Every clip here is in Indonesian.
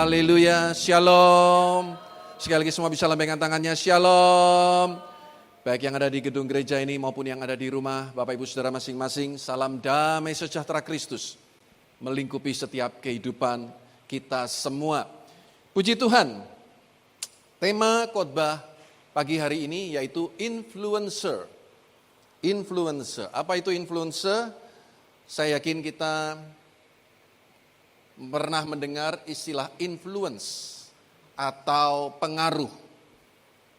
Haleluya, shalom. Sekali lagi semua bisa lambaikan tangannya, shalom. Baik yang ada di gedung gereja ini maupun yang ada di rumah, Bapak Ibu Saudara masing-masing, salam damai sejahtera Kristus melingkupi setiap kehidupan kita semua. Puji Tuhan, tema khotbah pagi hari ini yaitu influencer. Influencer, apa itu influencer? Saya yakin kita pernah mendengar istilah influence atau pengaruh.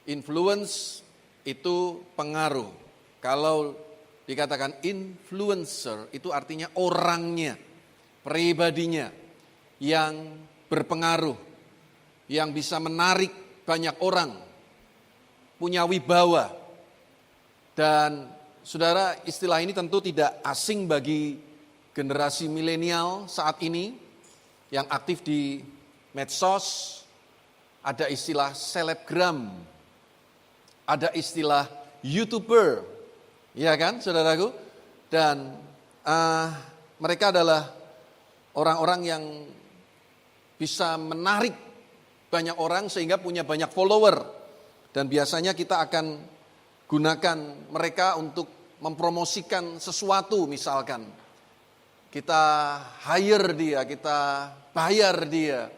Influence itu pengaruh. Kalau dikatakan influencer itu artinya orangnya, pribadinya yang berpengaruh, yang bisa menarik banyak orang, punya wibawa. Dan saudara, istilah ini tentu tidak asing bagi generasi milenial saat ini yang aktif di medsos. Ada istilah selebgram, ada istilah YouTuber, ya kan saudaraku? Dan mereka adalah orang-orang yang bisa menarik banyak orang sehingga punya banyak follower. Dan biasanya kita akan gunakan mereka untuk mempromosikan sesuatu misalkan. Kita hire dia, kita bayar dia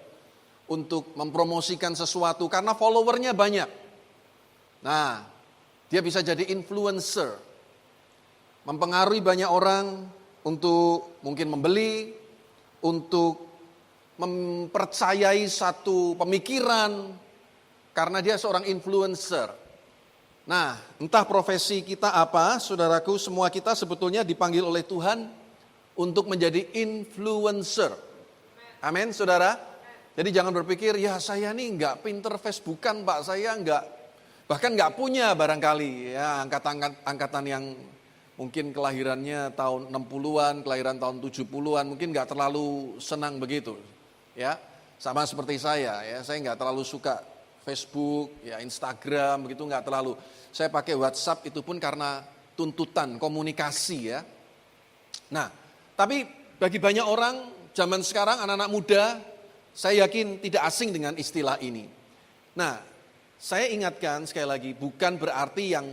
untuk mempromosikan sesuatu karena followernya banyak. Nah, dia bisa jadi influencer. Mempengaruhi banyak orang untuk mungkin membeli, untuk mempercayai satu pemikiran karena dia seorang influencer. Nah, entah profesi kita apa, saudaraku, semua kita sebetulnya dipanggil oleh Tuhan untuk menjadi influencer. Amin, saudara. Jadi jangan berpikir, ya saya nih enggak pinter Facebookan Pak, saya enggak, bahkan enggak punya barangkali. Ya angkatan yang mungkin kelahirannya tahun 60-an, kelahiran tahun 70-an, mungkin enggak terlalu senang begitu. Ya, sama seperti saya enggak terlalu suka Facebook, ya Instagram begitu, enggak terlalu. Saya pakai WhatsApp itu pun karena tuntutan komunikasi ya. Nah, tapi bagi banyak orang zaman sekarang, anak-anak muda, saya yakin tidak asing dengan istilah ini. Nah, saya ingatkan sekali lagi, bukan berarti yang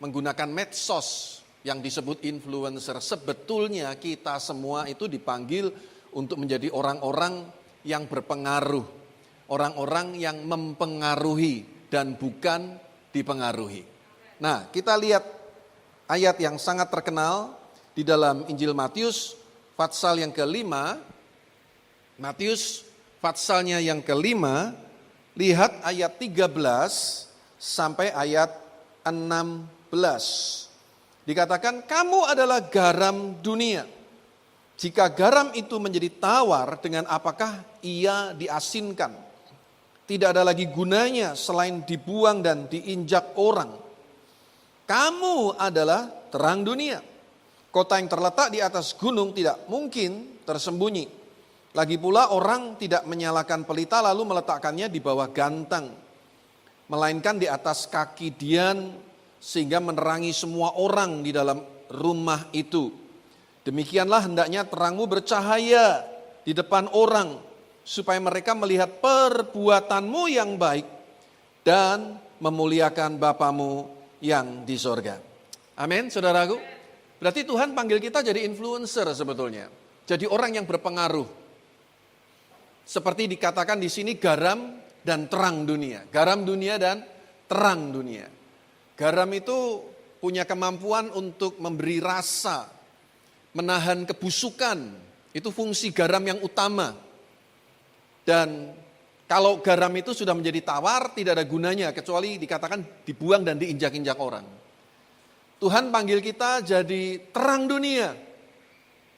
menggunakan medsos yang disebut influencer. Sebetulnya kita semua itu dipanggil untuk menjadi orang-orang yang berpengaruh. Orang-orang yang mempengaruhi dan bukan dipengaruhi. Nah, kita lihat ayat yang sangat terkenal di dalam Injil Matius, pasal yang kelima. Matius, pasalnya yang kelima, lihat ayat 13 sampai ayat 16. Dikatakan, kamu adalah garam dunia. Jika garam itu menjadi tawar, dengan apakah ia diasinkan? Tidak ada lagi gunanya selain dibuang dan diinjak orang. Kamu adalah terang dunia. Kota yang terletak di atas gunung tidak mungkin tersembunyi. Lagi pula orang tidak menyalakan pelita lalu meletakkannya di bawah gantang. Melainkan di atas kaki dian sehingga menerangi semua orang di dalam rumah itu. Demikianlah hendaknya terangmu bercahaya di depan orang, supaya mereka melihat perbuatanmu yang baik dan memuliakan Bapamu yang di sorga. Amin, saudaraku. Berarti Tuhan panggil kita jadi influencer sebetulnya. Jadi orang yang berpengaruh. Seperti dikatakan di sini garam dan terang dunia. Garam dunia dan terang dunia. Garam itu punya kemampuan untuk memberi rasa, menahan kebusukan. Itu fungsi garam yang utama. Dan kalau garam itu sudah menjadi tawar, tidak ada gunanya kecuali dikatakan dibuang dan diinjak-injak orang. Tuhan panggil kita jadi terang dunia.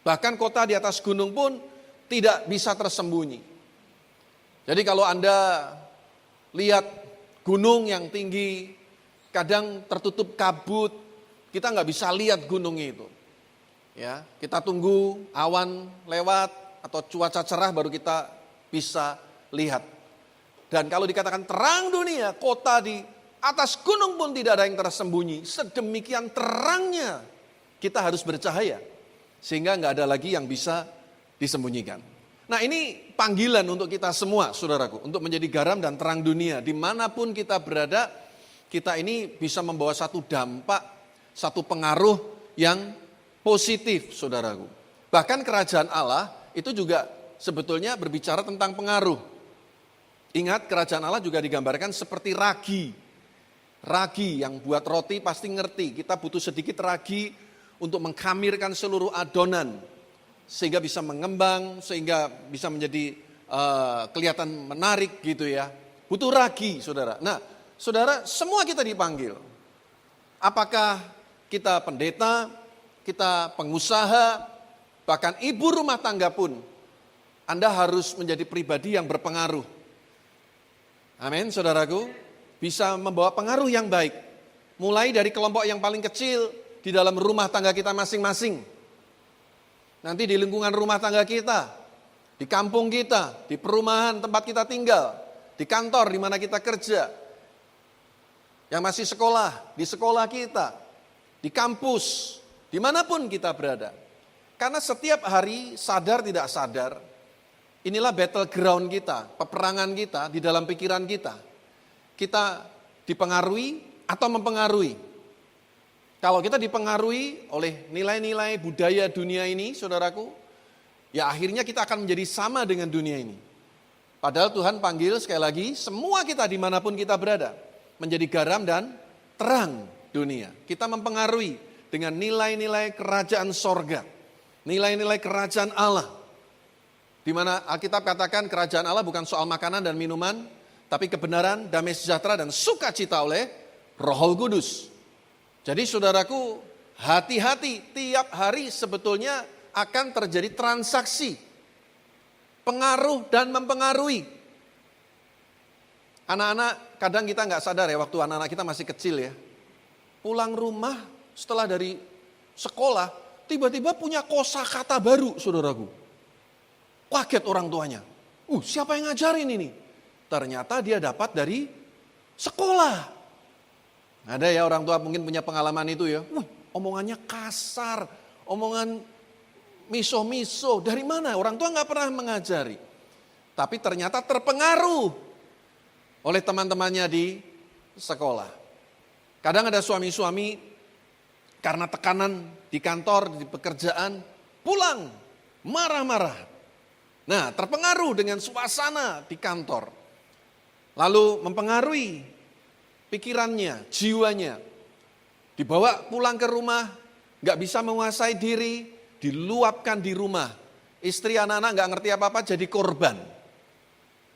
Bahkan kota di atas gunung pun tidak bisa tersembunyi. Jadi kalau Anda lihat gunung yang tinggi, kadang tertutup kabut, kita nggak bisa lihat gunung itu. Ya, kita tunggu awan lewat atau cuaca cerah baru kita bisa lihat. Dan kalau dikatakan terang dunia, kota di atas gunung pun tidak ada yang tersembunyi. Sedemikian terangnya kita harus bercahaya. Sehingga nggak ada lagi yang bisa disembunyikan. Nah, ini panggilan untuk kita semua, saudaraku, untuk menjadi garam dan terang dunia. Dimanapun kita berada, kita ini bisa membawa satu dampak, satu pengaruh yang positif, saudaraku. Bahkan kerajaan Allah itu juga sebetulnya berbicara tentang pengaruh. Ingat, kerajaan Allah juga digambarkan seperti ragi. Ragi yang buat roti pasti ngerti, kita butuh sedikit ragi untuk mengkamirkan seluruh adonan. Sehingga bisa mengembang, sehingga bisa menjadi kelihatan menarik gitu ya. Butuh ragi, saudara. Nah, saudara, semua kita dipanggil. Apakah kita pendeta, kita pengusaha, bahkan ibu rumah tangga pun, Anda harus menjadi pribadi yang berpengaruh. Amin, saudaraku. Bisa membawa pengaruh yang baik. Mulai dari kelompok yang paling kecil di dalam rumah tangga kita masing-masing. Nanti di lingkungan rumah tangga kita, di kampung kita, di perumahan tempat kita tinggal, di kantor di mana kita kerja, yang masih sekolah, di sekolah kita, di kampus, dimanapun kita berada. Karena setiap hari sadar tidak sadar, inilah battleground kita, peperangan kita di dalam pikiran kita. Kita dipengaruhi atau mempengaruhi. Kalau kita dipengaruhi oleh nilai-nilai budaya dunia ini, saudaraku, ya akhirnya kita akan menjadi sama dengan dunia ini. Padahal Tuhan panggil sekali lagi semua kita dimanapun kita berada, menjadi garam dan terang dunia. Kita mempengaruhi dengan nilai-nilai kerajaan sorga, nilai-nilai kerajaan Allah. Di mana Alkitab katakan kerajaan Allah bukan soal makanan dan minuman, tapi kebenaran, damai sejahtera dan sukacita oleh Roh Kudus. Jadi saudaraku, hati-hati, tiap hari sebetulnya akan terjadi transaksi, pengaruh dan mempengaruhi. Anak-anak, kadang kita nggak sadar ya, waktu anak-anak kita masih kecil ya, pulang rumah setelah dari sekolah, tiba-tiba punya kosakata baru, saudaraku. Kaget orang tuanya. Siapa yang ngajarin ini? Ternyata dia dapat dari sekolah. Ada ya orang tua mungkin punya pengalaman itu ya. Omongannya kasar, omongan miso-miso. Dari mana? Orang tua nggak pernah mengajari. Tapi ternyata terpengaruh oleh teman-temannya di sekolah. Kadang ada suami-suami karena tekanan di kantor, di pekerjaan, pulang marah-marah. Nah, terpengaruh dengan suasana di kantor. Lalu mempengaruhi pikirannya, jiwanya. Dibawa pulang ke rumah, gak bisa menguasai diri, diluapkan di rumah. Istri anak-anak gak ngerti apa-apa jadi korban.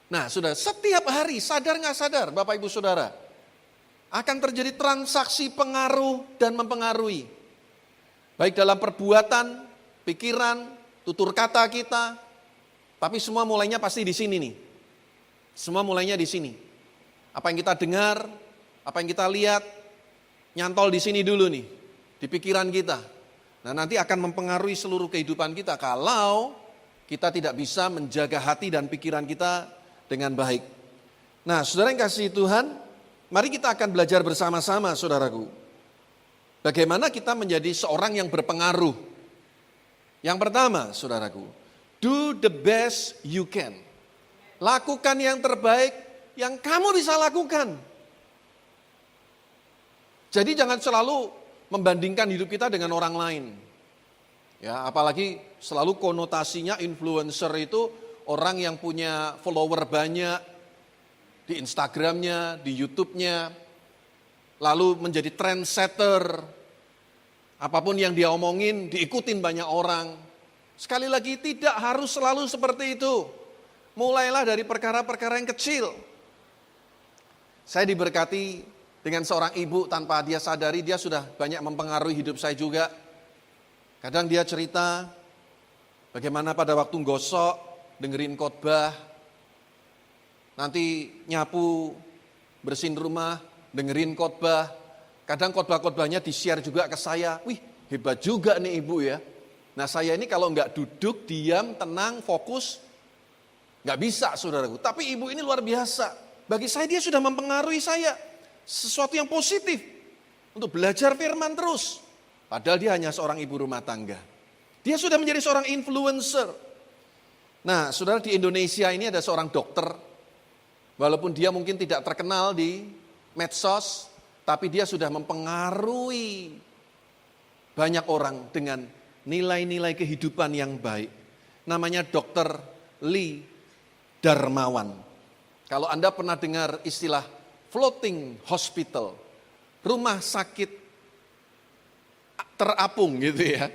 Nah sudah setiap hari sadar gak sadar Bapak Ibu Saudara, akan terjadi transaksi pengaruh dan mempengaruhi. Baik dalam perbuatan, pikiran, tutur kata kita, tapi semua mulainya pasti di sini nih. Semua mulainya di sini. Apa yang kita dengar, apa yang kita lihat, nyantol di sini dulu nih, di pikiran kita. Nah nanti akan mempengaruhi seluruh kehidupan kita kalau kita tidak bisa menjaga hati dan pikiran kita dengan baik. Nah saudara yang kasih Tuhan, mari kita akan belajar bersama-sama saudaraku. Bagaimana kita menjadi seorang yang berpengaruh. Yang pertama saudaraku, do the best you can. Lakukan yang terbaik yang kamu bisa lakukan. Jadi jangan selalu membandingkan hidup kita dengan orang lain. Ya, apalagi selalu konotasinya influencer itu orang yang punya follower banyak di Instagramnya, di YouTube-nya, lalu menjadi trendsetter. Apapun yang dia omongin diikutin banyak orang. Sekali lagi tidak harus selalu seperti itu. Mulailah dari perkara-perkara yang kecil. Saya diberkati dengan seorang ibu tanpa dia sadari dia sudah banyak mempengaruhi hidup saya juga. Kadang dia cerita bagaimana pada waktu gosok, dengerin khotbah, nanti nyapu, bersihin rumah, dengerin khotbah. Kadang khotbah-khotbahnya di-share juga ke saya. Wih, hebat juga nih ibu ya. Nah saya ini kalau nggak duduk, diam, tenang, fokus, nggak bisa saudaraku. Tapi ibu ini luar biasa. Bagi saya dia sudah mempengaruhi saya. Sesuatu yang positif untuk belajar firman terus. Padahal dia hanya seorang ibu rumah tangga. Dia sudah menjadi seorang influencer. Nah, saudara, di Indonesia ini ada seorang dokter, walaupun dia mungkin tidak terkenal di medsos, tapi dia sudah mempengaruhi banyak orang dengan nilai-nilai kehidupan yang baik. Namanya Dr. Lee Darmawan. Kalau Anda pernah dengar istilah floating hospital, rumah sakit terapung gitu ya.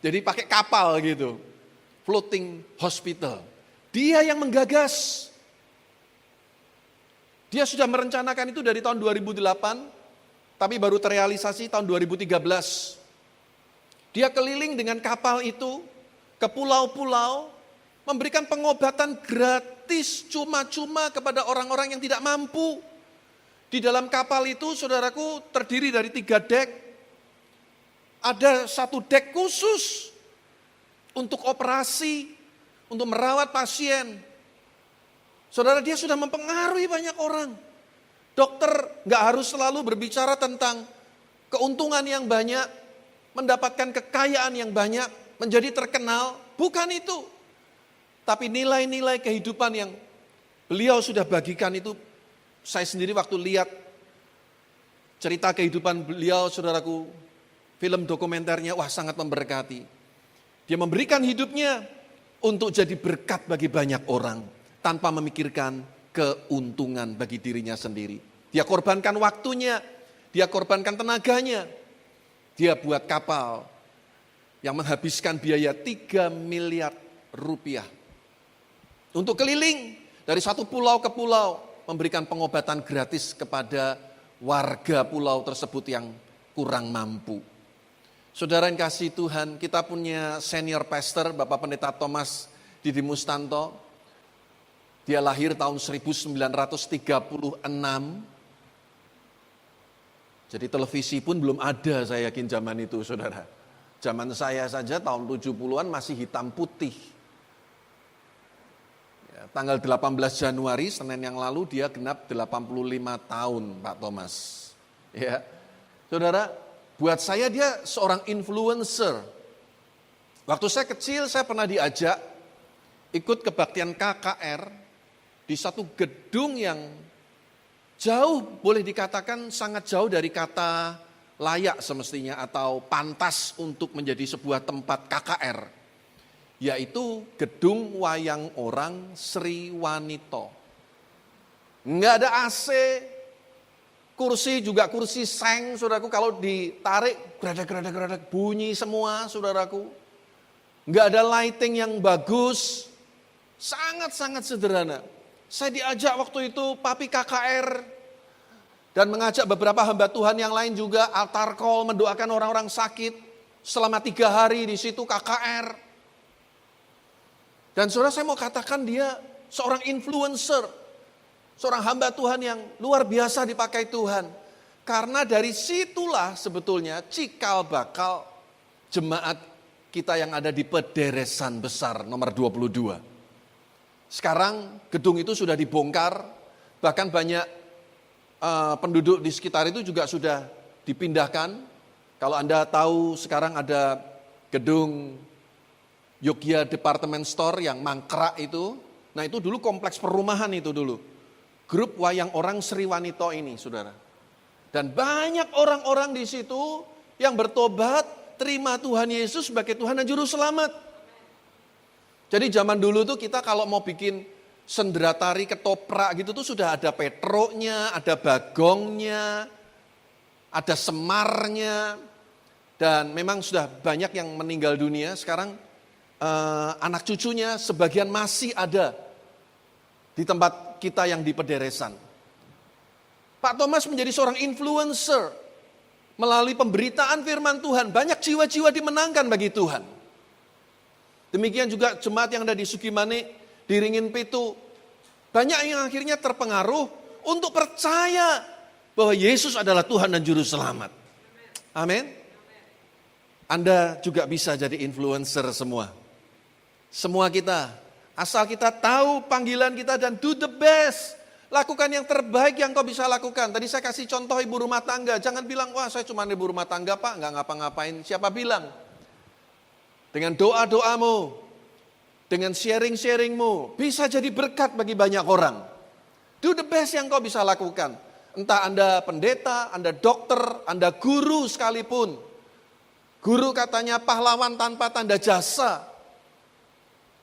Jadi pakai kapal gitu. Floating hospital. Dia yang menggagas. Dia sudah merencanakan itu dari tahun 2008, tapi baru terrealisasi tahun 2013. Dia keliling dengan kapal itu ke pulau-pulau, memberikan pengobatan gratis cuma-cuma kepada orang-orang yang tidak mampu. Di dalam kapal itu, saudaraku, terdiri dari 3 dek. Ada 1 dek khusus untuk operasi, untuk merawat pasien. Saudara, dia sudah mempengaruhi banyak orang. Dokter gak harus selalu berbicara tentang keuntungan yang banyak, mendapatkan kekayaan yang banyak, menjadi terkenal. Bukan itu. Tapi nilai-nilai kehidupan yang beliau sudah bagikan itu, saya sendiri waktu lihat cerita kehidupan beliau, saudaraku, film dokumenternya, wah sangat memberkati. Dia memberikan hidupnya untuk jadi berkat bagi banyak orang, tanpa memikirkan keuntungan bagi dirinya sendiri. Dia korbankan waktunya, dia korbankan tenaganya, dia buat kapal yang menghabiskan biaya 3 miliar rupiah. Untuk keliling dari satu pulau ke pulau, memberikan pengobatan gratis kepada warga pulau tersebut yang kurang mampu. Saudara yang kasih Tuhan, kita punya senior pastor, Bapak Pendeta Thomas Didi Mustanto. Dia lahir tahun 1936. Jadi televisi pun belum ada, saya yakin zaman itu, saudara. Zaman saya saja tahun 70-an masih hitam putih. Ya, tanggal 18 Januari, Senin yang lalu, dia genap 85 tahun, Pak Thomas. Ya, saudara, buat saya dia seorang influencer. Waktu saya kecil, saya pernah diajak ikut kebaktian KKR di satu gedung yang jauh, boleh dikatakan sangat jauh dari kata layak semestinya atau pantas untuk menjadi sebuah tempat KKR, yaitu Gedung Wayang Orang Sri Wanito. Enggak ada AC, kursi juga kursi seng, saudaraku, kalau ditarik geradak-geradak bunyi semua, saudaraku. Enggak ada lighting yang bagus, sangat-sangat sederhana. Saya diajak waktu itu papi KKR dan mengajak beberapa hamba Tuhan yang lain juga altar call, mendoakan orang-orang sakit selama 3 hari di situ KKR. Dan saudara, saya mau katakan dia seorang influencer, seorang hamba Tuhan yang luar biasa dipakai Tuhan. Karena dari situlah sebetulnya cikal bakal jemaat kita yang ada di Pederesan Besar nomor 22. Sekarang gedung itu sudah dibongkar, bahkan banyak penduduk di sekitar itu juga sudah dipindahkan. Kalau Anda tahu sekarang ada gedung Yogya Department Store yang mangkrak itu. Nah itu dulu kompleks perumahan itu dulu. Grup Wayang Orang Sri Wanito ini, saudara. Dan banyak orang-orang di situ yang bertobat, terima Tuhan Yesus sebagai Tuhan dan Juru Selamat. Jadi zaman dulu tuh kita kalau mau bikin senderatari ketoprak gitu tuh sudah ada petroknya, ada bagongnya, ada semarnya. Dan memang sudah banyak yang meninggal dunia. Sekarang anak cucunya sebagian masih ada di tempat kita yang di Pederesan. Pak Thomas menjadi seorang influencer. Melalui pemberitaan firman Tuhan, banyak jiwa-jiwa dimenangkan bagi Tuhan. Demikian juga jemaat yang ada di Sukimane, di Ringin Pitu. Banyak yang akhirnya terpengaruh untuk percaya bahwa Yesus adalah Tuhan dan Juru Selamat. Amin. Anda juga bisa jadi influencer semua. Semua kita, asal kita tahu panggilan kita dan do the best. Lakukan yang terbaik yang kau bisa lakukan. Tadi saya kasih contoh ibu rumah tangga. Jangan bilang, wah saya cuma ibu rumah tangga Pak, nggak ngapa-ngapain. Siapa bilang? Dengan doa-doamu, dengan sharing-sharingmu bisa jadi berkat bagi banyak orang. Do the best yang kau bisa lakukan. Entah Anda pendeta, Anda dokter, Anda guru sekalipun. Guru katanya pahlawan tanpa tanda jasa.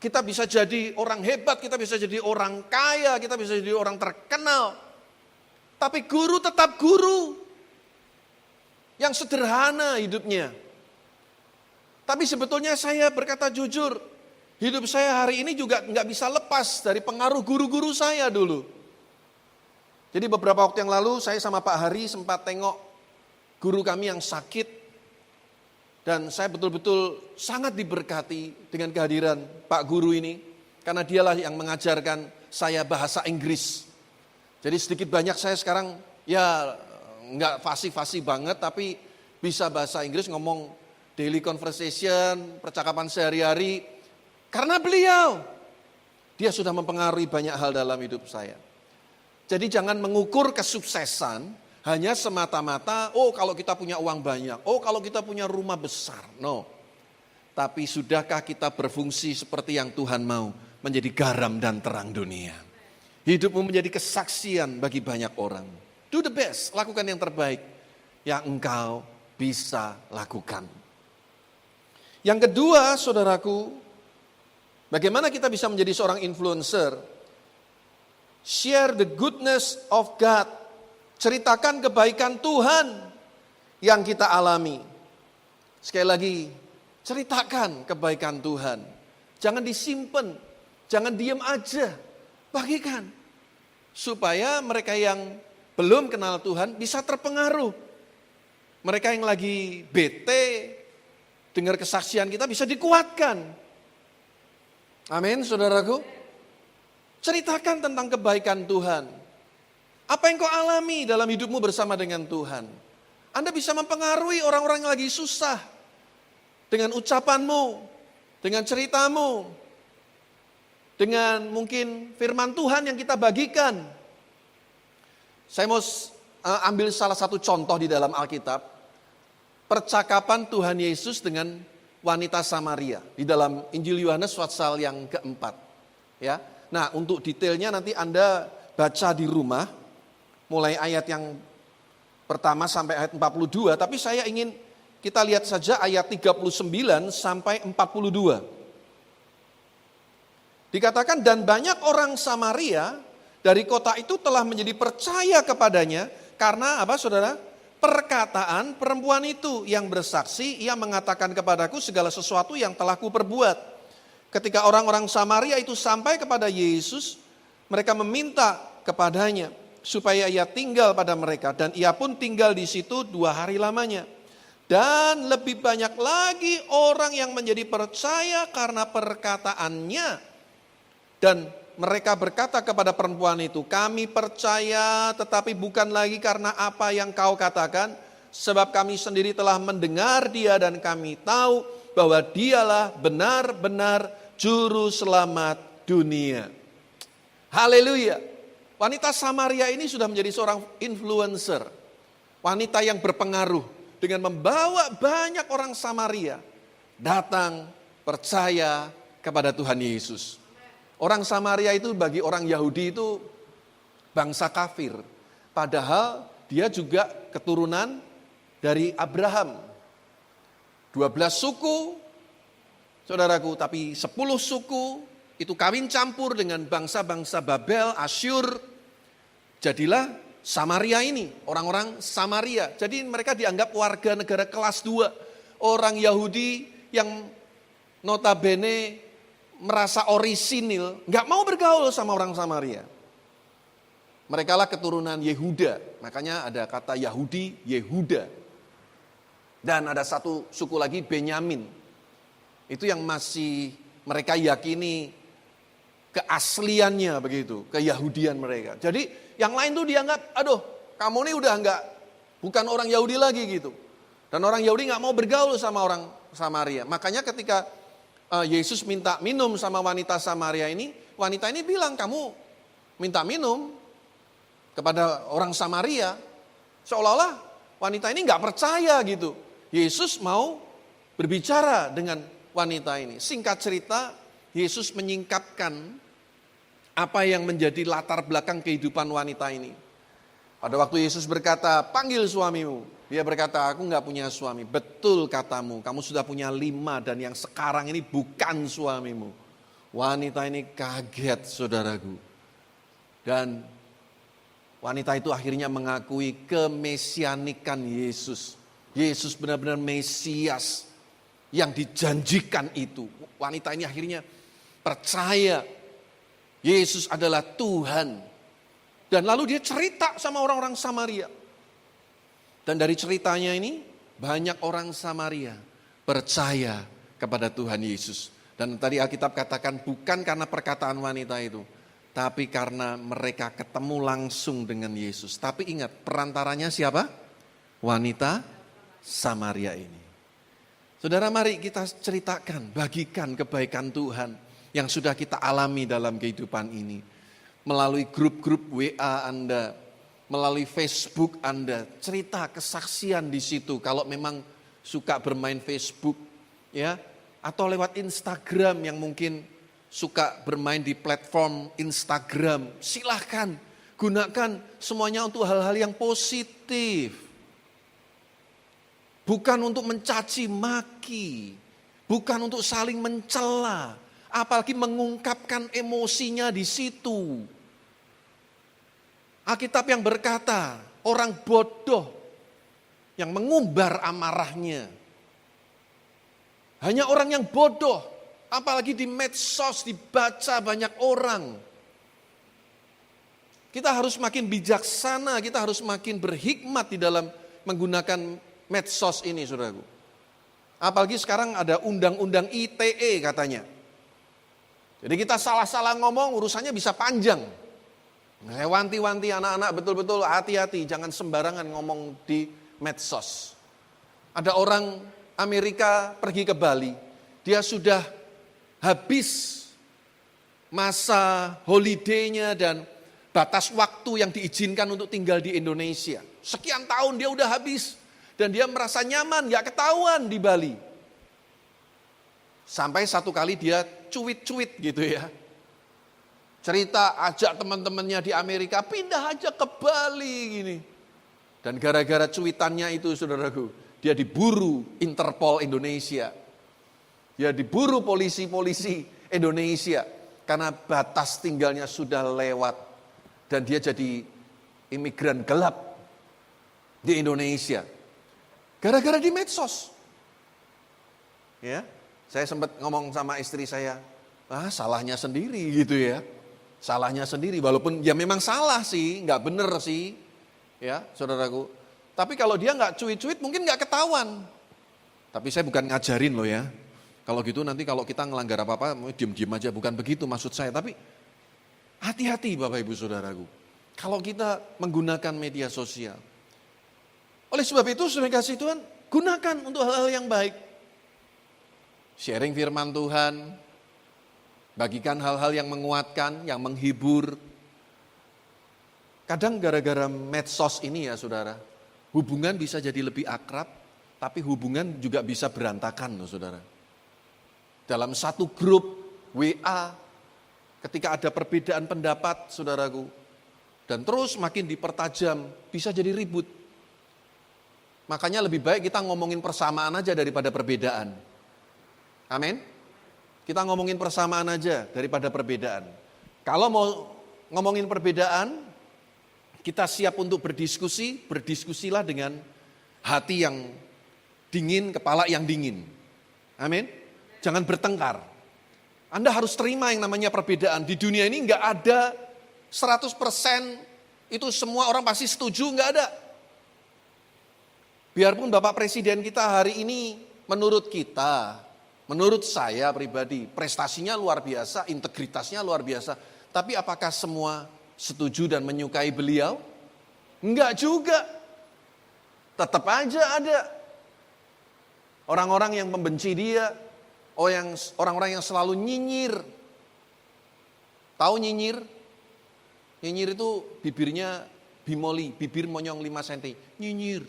Kita bisa jadi orang hebat, kita bisa jadi orang kaya, kita bisa jadi orang terkenal. Tapi guru tetap guru. Yang sederhana hidupnya. Tapi sebetulnya saya berkata jujur, hidup saya hari ini juga nggak bisa lepas dari pengaruh guru-guru saya dulu. Jadi beberapa waktu yang lalu saya sama Pak Hari sempat tengok guru kami yang sakit. Dan saya betul-betul sangat diberkati dengan kehadiran Pak Guru ini. Karena dialah yang mengajarkan saya bahasa Inggris. Jadi sedikit banyak saya sekarang ya nggak fasih-fasih banget tapi bisa bahasa Inggris, ngomong daily conversation, percakapan sehari-hari. Karena beliau, dia sudah mempengaruhi banyak hal dalam hidup saya. Jadi jangan mengukur kesuksesan hanya semata-mata, oh kalau kita punya uang banyak, oh kalau kita punya rumah besar. No. Tapi sudahkah kita berfungsi seperti yang Tuhan mau, menjadi garam dan terang dunia. Hidupmu menjadi kesaksian bagi banyak orang. Do the best, lakukan yang terbaik yang engkau bisa lakukan. Yang kedua, saudaraku, bagaimana kita bisa menjadi seorang influencer? Share the goodness of God. Ceritakan kebaikan Tuhan yang kita alami. Sekali lagi, ceritakan kebaikan Tuhan. Jangan disimpan, jangan diam aja. Bagikan. Supaya mereka yang belum kenal Tuhan bisa terpengaruh. Mereka yang lagi bete, dengar kesaksian kita bisa dikuatkan. Amin, saudaraku. Ceritakan tentang kebaikan Tuhan. Apa yang kau alami dalam hidupmu bersama dengan Tuhan. Anda bisa mempengaruhi orang-orang yang lagi susah. Dengan ucapanmu, dengan ceritamu. Dengan mungkin firman Tuhan yang kita bagikan. Saya mau ambil salah satu contoh di dalam Alkitab. Percakapan Tuhan Yesus dengan wanita Samaria di dalam Injil Yohanes pasal yang keempat. Ya, nah untuk detailnya nanti Anda baca di rumah, mulai ayat yang pertama sampai ayat 42. Tapi saya ingin kita lihat saja ayat 39 sampai 42. Dikatakan dan banyak orang Samaria dari kota itu telah menjadi percaya kepadanya karena apa saudara? Perkataan perempuan itu yang bersaksi, ia mengatakan kepadaku segala sesuatu yang telah kuperbuat. Ketika orang-orang Samaria itu sampai kepada Yesus, mereka meminta kepadanya supaya ia tinggal pada mereka. Dan ia pun tinggal di situ 2 hari lamanya. Dan lebih banyak lagi orang yang menjadi percaya karena perkataannya. Dan mereka berkata kepada perempuan itu, kami percaya tetapi bukan lagi karena apa yang kau katakan, sebab kami sendiri telah mendengar dia dan kami tahu bahwa dialah benar-benar juru selamat dunia. Haleluya. Wanita Samaria ini sudah menjadi seorang influencer. Wanita yang berpengaruh dengan membawa banyak orang Samaria datang percaya kepada Tuhan Yesus. Orang Samaria itu bagi orang Yahudi itu bangsa kafir. Padahal dia juga keturunan dari Abraham. 12 suku, saudaraku, tapi 10 suku itu kawin campur dengan bangsa-bangsa Babel, Asyur. Jadilah Samaria ini, orang-orang Samaria. Jadi mereka dianggap warga negara kelas 2. Orang Yahudi yang notabene merasa orisinil, gak mau bergaul sama orang Samaria. Mereka lah keturunan Yehuda, makanya ada kata Yahudi, Yehuda. Dan ada satu suku lagi Benyamin. Itu yang masih mereka yakini keasliannya begitu, keyahudian mereka. Jadi yang lain tuh dianggap, aduh kamu ini udah bukan orang Yahudi lagi gitu. Dan orang Yahudi gak mau bergaul sama orang Samaria. Makanya ketika Yesus minta minum sama wanita Samaria ini, wanita ini bilang, kamu minta minum kepada orang Samaria. Seolah-olah wanita ini gak percaya gitu. Yesus mau berbicara dengan wanita ini. Singkat cerita, Yesus menyingkapkan apa yang menjadi latar belakang kehidupan wanita ini. Pada waktu Yesus berkata, panggil suamimu. Dia berkata, aku enggak punya suami. Betul katamu, kamu sudah punya 5 dan yang sekarang ini bukan suamimu. Wanita ini kaget, saudaraku. Dan wanita itu akhirnya mengakui kemesianikan Yesus. Yesus benar-benar Mesias yang dijanjikan itu. Wanita ini akhirnya percaya Yesus adalah Tuhan. Dan lalu dia cerita sama orang-orang Samaria. Dan dari ceritanya ini banyak orang Samaria percaya kepada Tuhan Yesus. Dan tadi Alkitab katakan bukan karena perkataan wanita itu. Tapi karena mereka ketemu langsung dengan Yesus. Tapi ingat perantaranya siapa? Wanita Samaria ini. Saudara, mari kita ceritakan, bagikan kebaikan Tuhan yang sudah kita alami dalam kehidupan ini. Melalui grup-grup WA Anda, melalui Facebook Anda, cerita kesaksian di situ. Kalau memang suka bermain Facebook, ya, atau lewat Instagram yang mungkin suka bermain di platform Instagram, silahkan gunakan semuanya untuk hal-hal yang positif. Bukan untuk mencaci maki, bukan untuk saling mencela, apalagi mengungkapkan emosinya di situ. Alkitab yang berkata, orang bodoh yang mengumbar amarahnya. Hanya orang yang bodoh, apalagi di medsos dibaca banyak orang. Kita harus makin bijaksana, kita harus makin berhikmat di dalam menggunakan medsos ini, saudaraku. Apalagi sekarang ada undang-undang ITE katanya. Jadi kita salah-salah ngomong urusannya bisa panjang. Saya wanti-wanti anak-anak betul-betul hati-hati, jangan sembarangan ngomong di medsos. Ada orang Amerika pergi ke Bali, dia sudah habis masa holiday-nya dan batas waktu yang diizinkan untuk tinggal di Indonesia. Sekian tahun dia udah habis dan dia merasa nyaman, gak ketahuan di Bali. Sampai satu kali dia cuit-cuit gitu ya. Cerita ajak teman-temannya di Amerika pindah aja ke Bali gini. Dan gara-gara cuitannya itu saudaraku, dia diburu Interpol Indonesia. Dia diburu polisi-polisi Indonesia karena batas tinggalnya sudah lewat. Dan dia jadi imigran gelap di Indonesia. Gara-gara di medsos. Ya, saya sempat ngomong sama istri saya, salahnya sendiri gitu ya. Salahnya sendiri, walaupun ya memang salah sih, nggak bener sih, ya saudaraku. Tapi kalau dia nggak cuit-cuit mungkin nggak ketahuan. Tapi saya bukan ngajarin loh ya. Kalau gitu nanti kalau kita ngelanggar apa-apa, diem-diem aja, bukan begitu maksud saya. Tapi hati-hati Bapak Ibu Saudaraku, kalau kita menggunakan media sosial. Oleh sebab itu saudara kasih Tuhan, gunakan untuk hal-hal yang baik. Sharing firman Tuhan, bagikan hal-hal yang menguatkan, yang menghibur. Kadang gara-gara medsos ini ya saudara, hubungan bisa jadi lebih akrab, tapi hubungan juga bisa berantakan loh saudara. Dalam satu grup WA, ketika ada perbedaan pendapat saudaraku, dan terus makin dipertajam, bisa jadi ribut. Makanya lebih baik kita ngomongin persamaan aja daripada perbedaan. Amin. Kita ngomongin persamaan aja daripada perbedaan. Kalau mau ngomongin perbedaan, kita siap untuk berdiskusi, berdiskusilah dengan hati yang dingin, kepala yang dingin. Amin. Jangan bertengkar. Anda harus terima yang namanya perbedaan. Di dunia ini enggak ada 100% itu semua orang pasti setuju, enggak ada. Biarpun Bapak Presiden kita hari ini menurut kita, menurut saya pribadi, prestasinya luar biasa, integritasnya luar biasa. Tapi apakah semua setuju dan menyukai beliau? Enggak juga. Tetap aja ada orang-orang yang membenci dia, orang-orang yang selalu nyinyir. Tahu nyinyir? Nyinyir itu bibirnya bimoli, bibir monyong 5 cm. Nyinyir.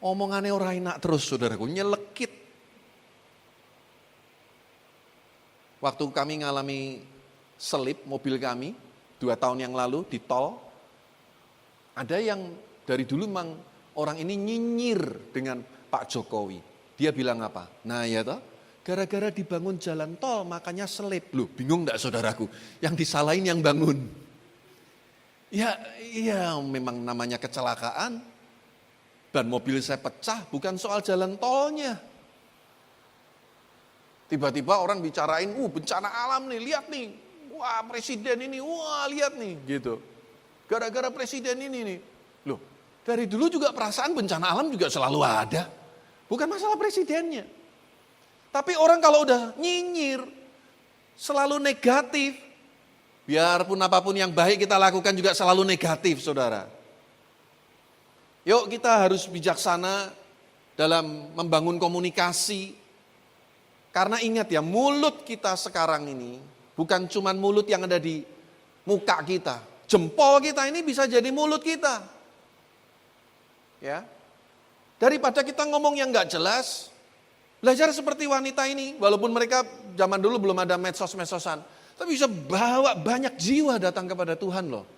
Omongannya orang enak terus saudaraku, nyelekit. Waktu kami ngalami selip mobil kami 2 tahun yang lalu di tol, ada yang dari dulu memang orang ini nyinyir dengan Pak Jokowi. Dia bilang apa? Nah ya toh, gara-gara dibangun jalan tol makanya selip. Loh, bingung enggak saudaraku? Yang disalahin yang bangun. Ya, iya memang namanya kecelakaan. Ban mobil saya pecah bukan soal jalan tolnya. Tiba-tiba orang bicarain, bencana alam nih, lihat nih. Wah presiden ini, wah lihat nih gitu. Gara-gara presiden ini nih. Loh, dari dulu juga perasaan bencana alam juga selalu ada. Bukan masalah presidennya. Tapi orang kalau udah nyinyir, selalu negatif. Biarpun apapun yang baik kita lakukan juga selalu negatif, saudara. Yuk kita harus bijaksana dalam membangun komunikasi. Karena ingat ya, mulut kita sekarang ini bukan cuma mulut yang ada di muka kita. Jempol kita ini bisa jadi mulut kita. Ya. Daripada kita ngomong yang gak jelas, belajar seperti wanita ini. Walaupun mereka zaman dulu belum ada medsos-mesosan. Tapi bisa bawa banyak jiwa datang kepada Tuhan loh.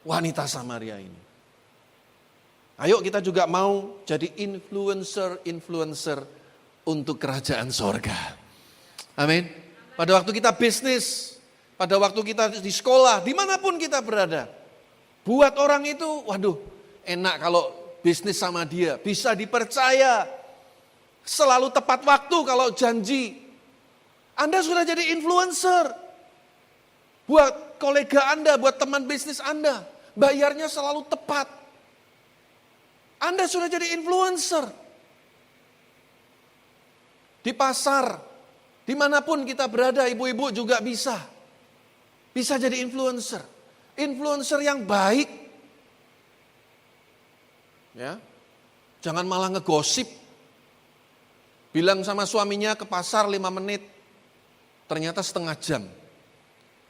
Wanita Samaria ini. Ayo kita juga mau jadi influencer untuk kerajaan sorga. Amin. Pada waktu kita bisnis, pada waktu kita di sekolah, dimanapun kita berada. Buat orang itu, waduh enak kalau bisnis sama dia. Bisa dipercaya, selalu tepat waktu kalau janji. Anda sudah jadi influencer. Buat kolega Anda, buat teman bisnis Anda. Bayarnya selalu tepat. Anda sudah jadi influencer. Di pasar, dimanapun kita berada, ibu-ibu juga bisa. Bisa jadi influencer. Influencer yang baik. Ya, jangan malah ngegosip. Bilang sama suaminya ke pasar 5 menit. Ternyata setengah jam.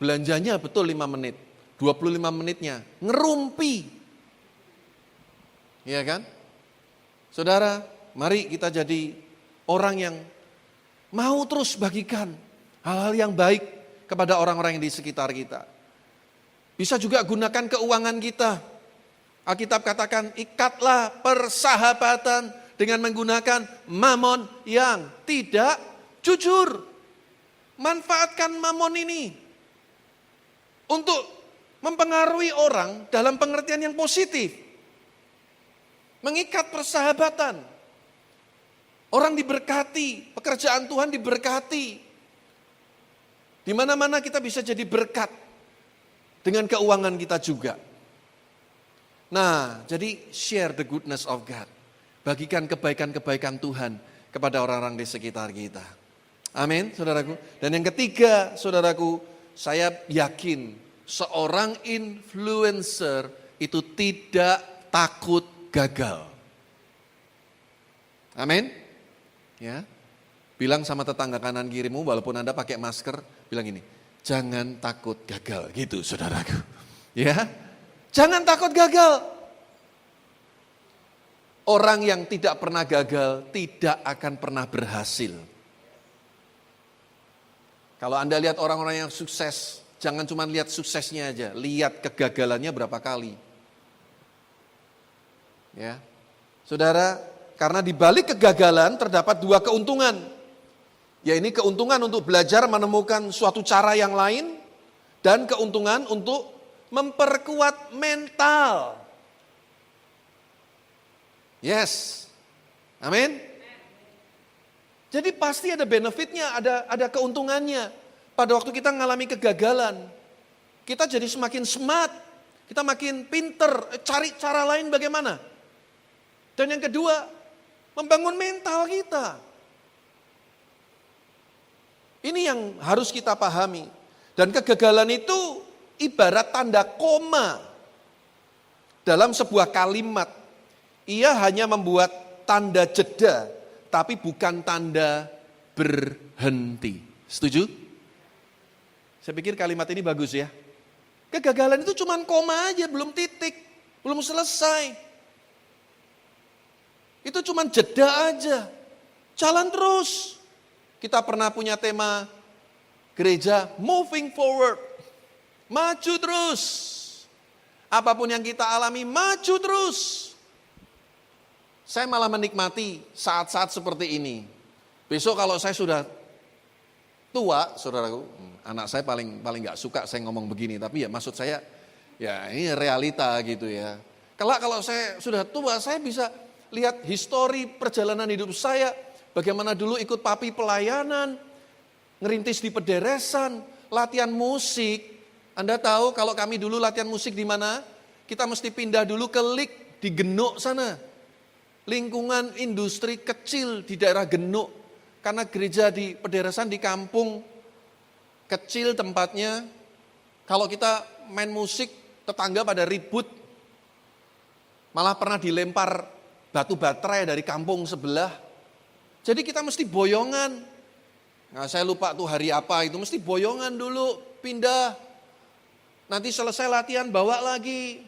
Belanjanya betul 5 menit. 25 menitnya ngerumpi. Iya kan? Saudara, mari kita jadi orang yang mau terus bagikan hal-hal yang baik kepada orang-orang yang di sekitar kita. Bisa juga gunakan keuangan kita. Alkitab katakan, ikatlah persahabatan dengan menggunakan mamon yang tidak jujur. Manfaatkan mamon ini untuk mempengaruhi orang dalam pengertian yang positif. Mengikat persahabatan. Orang diberkati, pekerjaan Tuhan diberkati. Di mana-mana kita bisa jadi berkat dengan keuangan kita juga. Nah, jadi share the goodness of God. Bagikan kebaikan-kebaikan Tuhan kepada orang-orang di sekitar kita. Amin, saudaraku. Dan yang ketiga, saudaraku, saya yakin seorang influencer itu tidak takut gagal. Amin. Ya, bilang sama tetangga kanan kirimu, walaupun Anda pakai masker, bilang ini, jangan takut gagal, gitu saudaraku. Ya, jangan takut gagal. Orang yang tidak pernah gagal, tidak akan pernah berhasil. Kalau Anda lihat orang-orang yang sukses, jangan cuma lihat suksesnya aja, lihat kegagalannya berapa kali. Ya, saudara, karena di balik kegagalan terdapat 2 keuntungan. Ya ini keuntungan untuk belajar menemukan suatu cara yang lain. Dan keuntungan untuk memperkuat mental. Yes. Amin. Jadi pasti ada benefitnya, ada keuntungannya. Pada waktu kita mengalami kegagalan. Kita jadi semakin smart. Kita makin pinter, cari cara lain bagaimana. Dan yang kedua, membangun mental kita. Ini yang harus kita pahami. Dan kegagalan itu ibarat tanda koma dalam sebuah kalimat. Ia hanya membuat tanda jeda, tapi bukan tanda berhenti. Setuju? Saya pikir kalimat ini bagus ya. Kegagalan itu cuma koma aja, belum titik, belum selesai. Itu cuma jeda aja. Jalan terus. Kita pernah punya tema Gereja moving forward. Maju terus. Apapun yang kita alami, maju terus. Saya malah menikmati saat-saat seperti ini. Besok kalau saya sudah tua, saudaraku, anak saya paling gak suka saya ngomong begini. Tapi ya maksud saya, ya ini realita gitu ya. Kalau saya sudah tua, saya bisa lihat histori perjalanan hidup saya. Bagaimana dulu ikut papi pelayanan, ngerintis di pederesan, latihan musik. Anda tahu kalau kami dulu latihan musik di mana? Kita mesti pindah dulu ke Lik di Genuk sana. Lingkungan industri kecil di daerah Genuk. Karena gereja di pederesan di kampung kecil tempatnya. Kalau kita main musik, tetangga pada ribut. Malah pernah dilempar batu baterai dari kampung sebelah. Jadi kita mesti boyongan. Nah saya lupa tuh hari apa itu, mesti boyongan dulu, pindah. Nanti selesai latihan bawa lagi.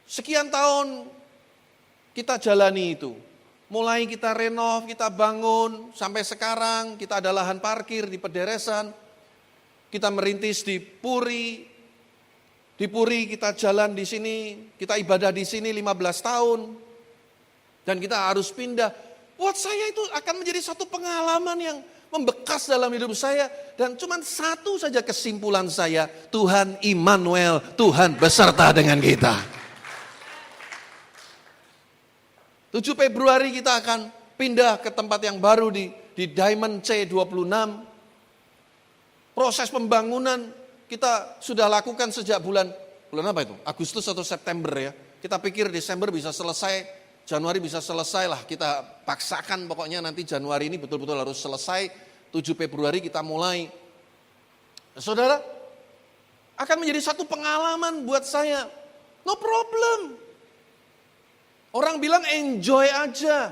Sekian tahun kita jalani itu. Mulai kita renov, kita bangun, sampai sekarang kita ada lahan parkir di pederesan. Kita merintis di Puri. Di Puri kita jalan di sini, kita ibadah di sini 15 tahun. Dan kita harus pindah. Buat saya itu akan menjadi satu pengalaman yang membekas dalam hidup saya. Dan cuma satu saja kesimpulan saya, Tuhan Immanuel, Tuhan beserta dengan kita. 7 Februari kita akan pindah ke tempat yang baru di Diamond C26. Proses pembangunan kita sudah lakukan sejak bulan apa itu? Agustus atau September ya. Kita pikir Desember bisa selesai, Januari bisa selesai lah. Kita paksakan pokoknya nanti Januari ini betul-betul harus selesai. 7 Februari kita mulai. Saudara, akan menjadi satu pengalaman buat saya. No problem. Orang bilang enjoy aja.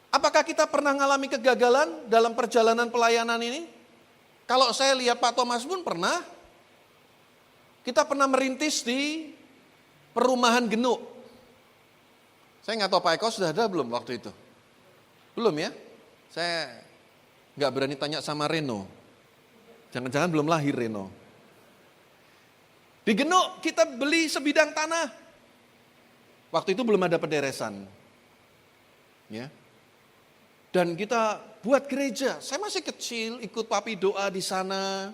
Apakah kita pernah mengalami kegagalan dalam perjalanan pelayanan ini? Kalau saya lihat Pak Thomas pun pernah. Kita pernah merintis di perumahan Genuk. Saya nggak tahu Pak Eko sudah ada belum waktu itu? Belum ya? Saya nggak berani tanya sama Reno. Jangan-jangan belum lahir Reno. Di Genuk kita beli sebidang tanah. Waktu itu belum ada pederesan. Ya. Dan kita buat gereja. Saya masih kecil, ikut papi doa di sana.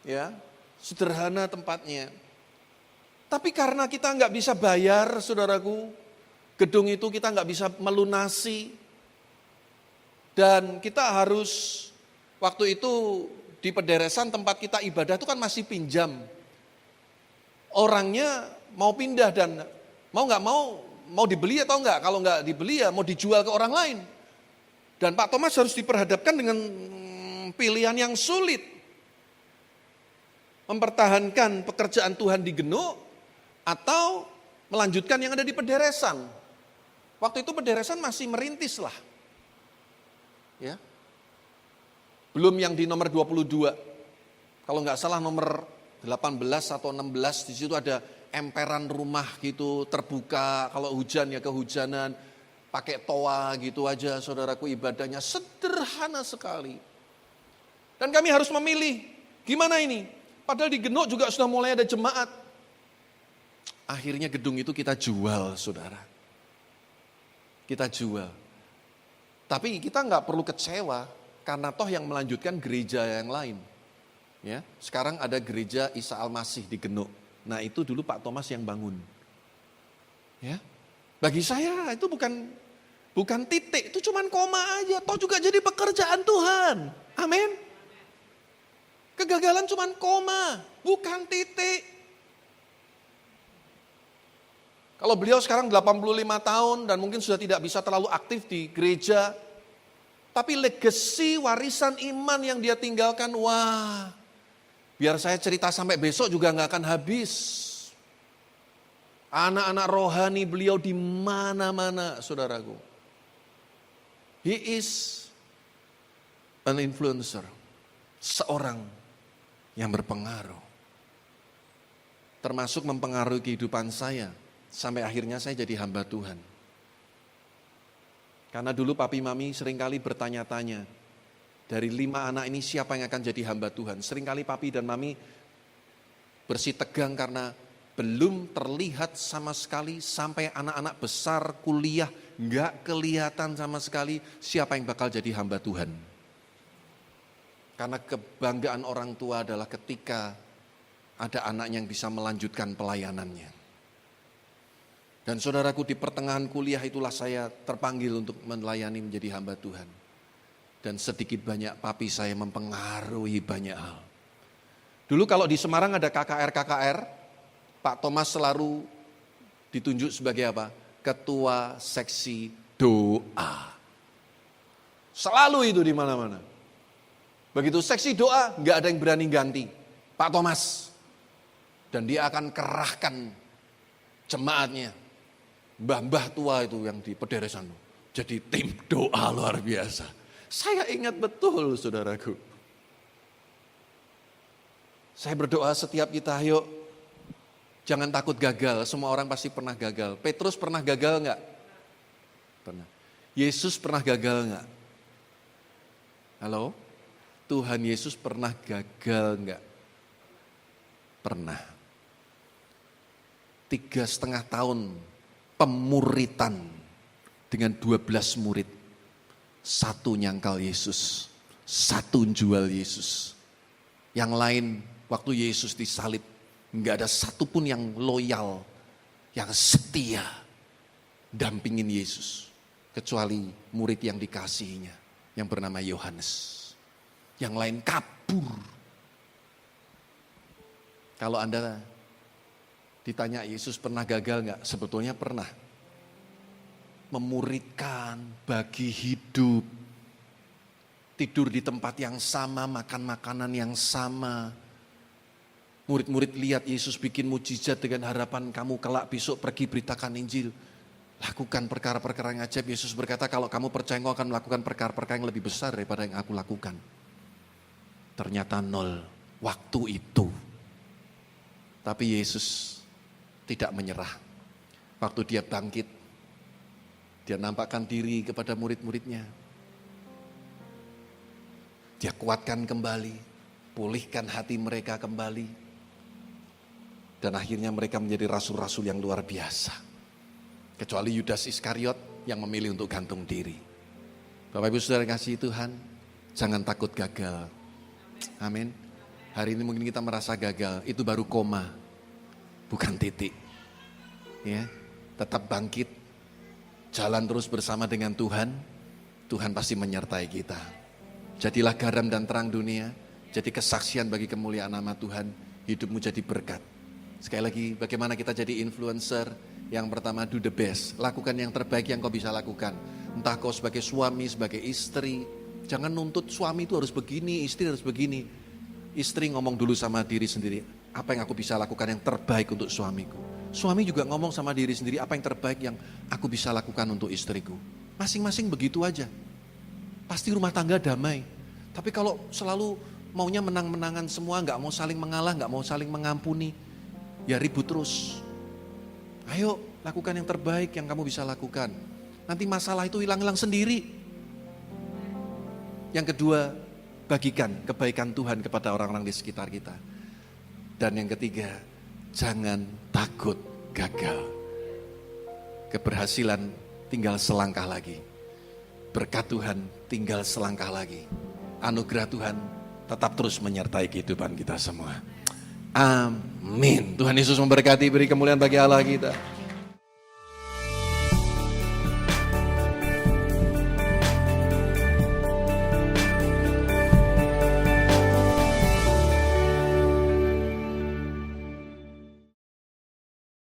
Ya, sederhana tempatnya. Tapi karena kita nggak bisa bayar, saudaraku, gedung itu kita nggak bisa melunasi. Dan kita harus, waktu itu di pederesan tempat kita ibadah itu kan masih pinjam. Orangnya mau pindah dan mau nggak mau dibeli atau enggak. Kalau nggak dibeli ya mau dijual ke orang lain. Dan Pak Thomas harus diperhadapkan dengan pilihan yang sulit. Mempertahankan pekerjaan Tuhan di Genuk atau melanjutkan yang ada di pederesan. Waktu itu pederesan masih merintis lah. Ya. Belum yang di nomor 22. Kalau nggak salah nomor 18 atau 16 di situ ada emperan rumah gitu terbuka, kalau hujan ya kehujanan, pakai toa gitu aja saudaraku, ibadahnya sederhana sekali. Dan kami harus memilih, gimana ini? Padahal di Genuk juga sudah mulai ada jemaat. Akhirnya gedung itu kita jual saudara. Kita jual. Tapi kita nggak perlu kecewa, karena toh yang melanjutkan gereja yang lain. Ya, sekarang ada gereja Isa Al-Masih di Genuk. Nah itu dulu Pak Thomas yang bangun. Ya, bagi saya itu bukan titik, itu cuman koma aja. Toh juga jadi pekerjaan Tuhan. Amin. Kegagalan cuman koma, bukan titik. Kalau beliau sekarang 85 tahun dan mungkin sudah tidak bisa terlalu aktif di gereja. Tapi legasi warisan iman yang dia tinggalkan, wah. Biar saya cerita sampai besok juga gak akan habis. Anak-anak rohani beliau di mana-mana, saudaraku. He is an influencer. Seorang yang berpengaruh. Termasuk mempengaruhi kehidupan saya. Sampai akhirnya saya jadi hamba Tuhan. Karena dulu papi mami seringkali bertanya-tanya, dari 5 anak ini siapa yang akan jadi hamba Tuhan. Seringkali papi dan mami bersitegang karena belum terlihat sama sekali sampai anak-anak besar kuliah, nggak kelihatan sama sekali siapa yang bakal jadi hamba Tuhan. Karena kebanggaan orang tua adalah ketika ada anaknya yang bisa melanjutkan pelayanannya. Dan saudaraku, di pertengahan kuliah itulah saya terpanggil untuk melayani menjadi hamba Tuhan. Dan sedikit banyak papi saya mempengaruhi banyak hal. Dulu kalau di Semarang ada KKR, Pak Thomas selalu ditunjuk sebagai apa? Ketua seksi doa. Selalu itu di mana-mana. Begitu seksi doa, nggak ada yang berani ganti Pak Thomas. Dan dia akan kerahkan jemaatnya, mbah-mbah tua itu yang di pederesan. Jadi tim doa luar biasa. Saya ingat betul saudaraku. Saya berdoa setiap kita, ayo jangan takut gagal. Semua orang pasti pernah gagal. Petrus pernah gagal enggak? Pernah. Yesus pernah gagal enggak? Halo? Tuhan Yesus pernah gagal enggak? Pernah. 3,5 tahun pemuritan dengan 12 murid. 1 nyangkal Yesus, 1 jual Yesus. Yang lain waktu Yesus disalib, enggak ada satupun yang loyal, yang setia dampingin Yesus. Kecuali murid yang dikasihinya, yang bernama Yohanes. Yang lain kabur. Kalau Anda ditanya Yesus pernah gagal enggak? Sebetulnya pernah. Memuridkan, bagi hidup, tidur di tempat yang sama, makan makanan yang sama. Murid-murid lihat Yesus bikin mujizat dengan harapan kamu kelak besok pergi beritakan Injil. Lakukan perkara-perkara yang ajaib. Yesus berkata kalau kamu percaya engkau akan melakukan perkara-perkara yang lebih besar daripada yang aku lakukan. Ternyata 0 waktu itu. Tapi Yesus tidak menyerah. Waktu dia bangkit, dia nampakkan diri kepada murid-muridnya. Dia kuatkan kembali, pulihkan hati mereka kembali. Dan akhirnya mereka menjadi rasul-rasul yang luar biasa. Kecuali Yudas Iskariot yang memilih untuk gantung diri. Bapak Ibu Saudara kasih Tuhan, jangan takut gagal. Amin. Hari ini mungkin kita merasa gagal, itu baru koma, bukan titik. Ya, tetap bangkit, jalan terus bersama dengan Tuhan, Tuhan pasti menyertai kita. Jadilah garam dan terang dunia, jadi kesaksian bagi kemuliaan nama Tuhan, hidupmu jadi berkat. Sekali lagi, bagaimana kita jadi influencer? Yang pertama, do the best, lakukan yang terbaik yang kau bisa lakukan. Entah kau sebagai suami, sebagai istri, jangan nuntut suami itu harus begini, istri harus begini. Istri ngomong dulu sama diri sendiri, apa yang aku bisa lakukan yang terbaik untuk suamiku. Suami juga ngomong sama diri sendiri, apa yang terbaik yang aku bisa lakukan untuk istriku. Masing-masing begitu aja. Pasti rumah tangga damai. Tapi kalau selalu maunya menang-menangan semua, gak mau saling mengalah, gak mau saling mengampuni, ya ribut terus. Ayo lakukan yang terbaik yang kamu bisa lakukan. Nanti masalah itu hilang-hilang sendiri. Yang kedua, bagikan kebaikan Tuhan kepada orang-orang di sekitar kita. Dan yang ketiga, jangan takut gagal. Keberhasilan tinggal selangkah lagi. Berkat Tuhan tinggal selangkah lagi. Anugerah Tuhan tetap terus menyertai kehidupan kita semua. Amin. Tuhan Yesus memberkati, beri kemuliaan bagi Allah kita.